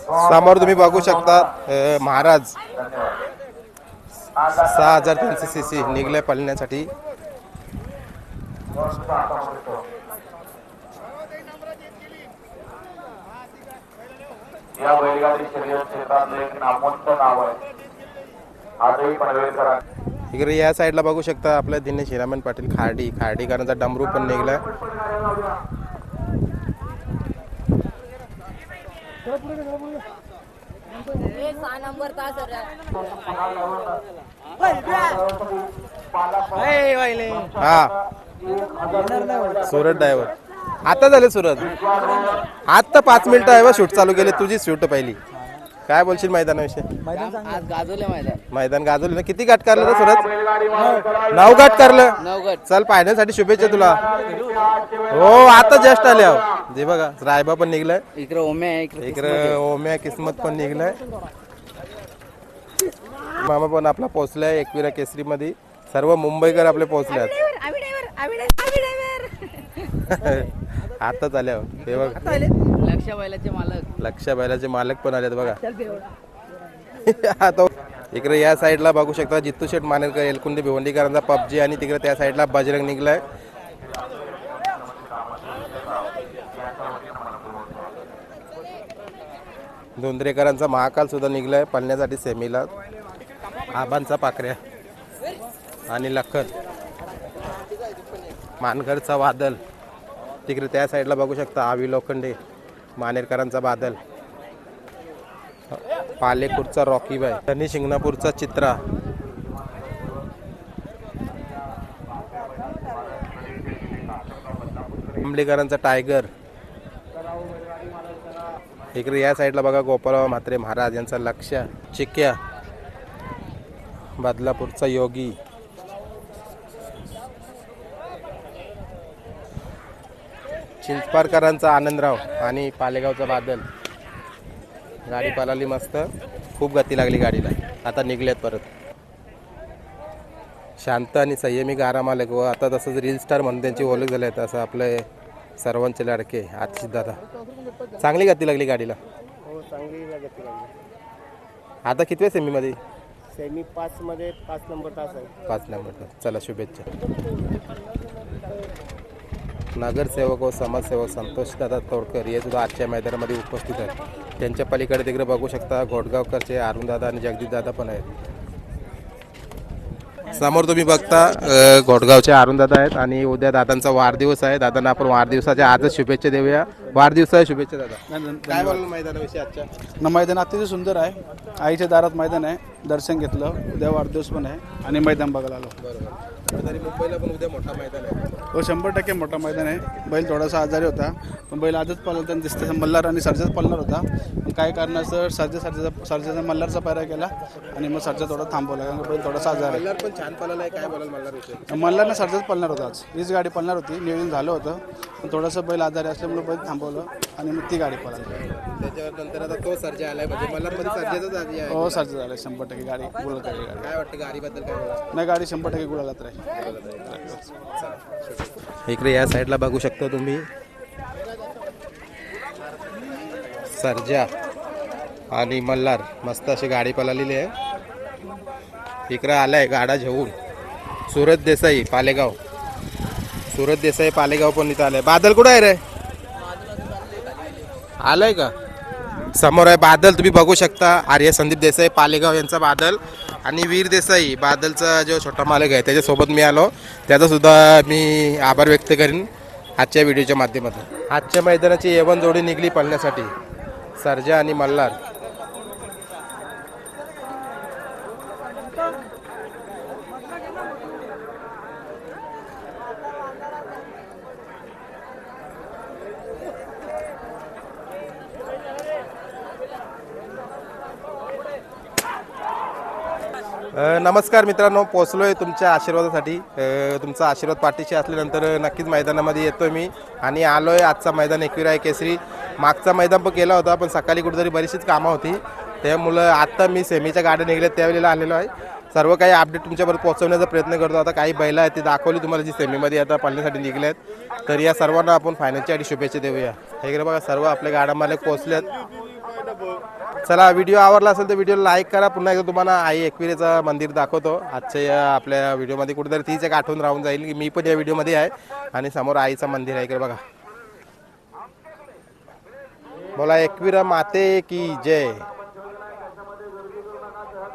समोर तुम्ही बघू शकता महाराज 6300 सीसी निघले पळण्यासाठी. या बैलगाडी शर्यत क्षेत्रातले एक नामवंत नाव आहे. आजही पनवेलकर इकडे या साईडला बघू शकता आपल्या दिनेश हिरामन पाटील खार्डीकरांचा डमरू पण निघलाय. हा सुरत ड्रायव्हर आता झाले सुरत. आता 5 मिनिटं आहे शूट चालू केले. तुझी शूट पहिली. काय बोलशील मैदानाविषयी? आज गाजवले मैदान गाजवलं ना. किती गाठ काढलं सुरत? 9 गाठ काढलं. चल पाहण्यासाठी शुभेच्छा तुला. हो आता जस्ट आले आहो. जे बघा रायबा पण निघलाय. इकडे ओम्या इकडे ओम्या किस्मत पण निघलाय. मामा पण आपला पोहोचलाय एकविरा केसरी मध्ये. सर्व मुंबईकर आपले पोहोचले आता झाले. हे बघा लक्ष बैलाचे मालक पण आलेत बघा. आता इकडे या साईडला बघू शकता जित्तू शेठ मानेरकर एलकुंडी भिवंडीकरांचा पबजी आणि तिकडे त्या साईडला बजरंग निघलाय. धोंद्रेकरांचा महाकाल सुद्धा निघलाय पळण्यासाठी सेमीला. आबांचा पाकऱ्या आणि लखन मानगरचा वादल. तिकडे त्या साईडला बघू शकता आवी लोखंडे मानेरकरांचा बादल. पालेपूरचा रॉकीबाई आणि शिंगणापूरचा चित्रा. आंबलेकरांचा टायगर. इकडे या साईडला बघा गोपाळराव म्हात्रे महाराज यांचा लक्ष. चिक्या बदलापूरचा योगी. चिंचपारकरांचा आनंदराव आणि पालेगावचा बादल. गाडी पळाली मस्त. खूप गती लागली गाडीला. आता निघल्यात परत. शांत आणि संयमी गारा मालक व आता तसंच रील स्टार म्हणून त्यांची ओळख झाली आहे. असं आपले सर्वांचे लाडके आशिष दादा. चांगली गती लागली गाडीला. हो चांगली गती लागली. आता कितव्या सेमीमध्ये? सेमी 5 मध्ये 5 नंबर तास आहे. 5 नंबर तास. चला शुभेच्छा. नगरसेवक व समाजसेवक संतोषदादा तोडकर हे सुद्धा आजच्या मैदानामध्ये उपस्थित आहेत. त्यांच्या पलीकडे तिकडे बघू शकता घोडगावकरचे अरुणदादा आणि जगदीशदादा पण आहेत. समोर तुम्ही बघता घोडगावचे अरुणदादा आहेत आणि उद्या दादांचा वाढदिवस आहे. दादांना आपण वाढदिवसाच्या आजच शुभेच्छा देऊया. वाढदिवसाच्या शुभेच्छा दादा. काय बोलाल मैदानाविषयी आजच्या? ना मैदान अतिशय सुंदर आहे. आईच्या दारात मैदान आहे. दर्शन घेतलं. उद्या वाढदिवस पण आहे आणि मैदान बघायला आलो. बरोबर. तरी मुंबईला पण उद्या मोठा मैदान आहे. हो 100% मोठा मैदान आहे. बैल थोडासा आजारी होता पण बैल आजच पळताना दिसते. मल्हार आणि सर्जाच पळणार होता पण काही कारणास्तव सर्जाचा मल्हारचा पायरा केला आणि मग सर्जा थोडा थांबवला कारण बैल थोडासा आजार आहे. मल्हार पण छान पळाला आहे. काय बोलाल मल्हार? मल्हारने सर्जाच पळणार होता. आज हीच गाडी पळणार होती. नियोजन झालं होतं पण थोडंसं बैल आजारी असल्यामुळे बैल थांबवलं आणि मग ती गाडी पळाली. त्याच्यावर नंतर आता तो सर्जा आलाय म्हणजे मल्हारमध्ये सर्जाचाच आधी आहे. हो सर्जा झालं 100% गाडी गुलाल गाडी. काय वाटतं गाडीबद्दल? काय बोलाल? नाही गाडी 100% गुलालात राहील. इकडे या साईडला बघू शकता तुम्ही सर्जा आणि मल्हार मस्त अशी गाडी पळालेली आहे. इकडे आलाय गाडा घेऊन सूरज देसाई पालेगाव. सूरज देसाई पालेगाव पण इथं आलाय. बादल कुठं आहे रे? आलाय का? समोर आहे बादल. तुम्ही बघू शकता आर्य संदीप देसाई पालेगाव यांचा बादल आणि वीर देसाई बादलचा जो छोटा मालक आहे त्याच्यासोबत मी आलो. त्याचा सुद्धा मी आभार व्यक्त करीन आजच्या व्हिडिओच्या माध्यमातून. आजच्या मैदानाची एवन जोडी निघली पळण्यासाठी सर्जा आणि मल्हार. नमस्कार मित्रांनो, पोचलो आहे तुमच्या आशीर्वादासाठी. तुमचा आशीर्वाद पाठीशी असल्यानंतर नक्कीच मैदानामध्ये येतो मी आणि आलो आहे. आजचा मैदान एकविरा केसरी. मागचा मैदान पण केला होता पण सकाळी कुठेतरी बरीचशीच कामं होती त्यामुळं आत्ता मी सेमीच्या गाड्या निघल्यात त्यावेळेला आलेलो आहे. सर्व काही अपडेट तुमच्यापर्यंत पोहोचवण्याचा प्रयत्न करतो. आता काही बैल आहेत ती दाखवली तुम्हाला जी सेमीमध्ये आता पाळण्यासाठी निघल्यात. तर या सर्वांना आपण फायनलच्या आधी शुभेच्छा देऊया. इकडे बघा सर्व आपल्या गाड्या मालक पोहोचल्यात. चला व्हिडिओ आवडला असेल तर व्हिडिओला लाईक करा. पुन्हा एकदा तुम्हाला आई एकविरेचं मंदिर दाखवतो. आजच्या या आपल्या व्हिडिओमध्ये कुठेतरी तीच एक आठवण राहून जाईल की मी पण या व्हिडिओमध्ये आहे आणि समोर आईचं मंदिर आहे इकडे बघा. बोला एकविरा माते की जय.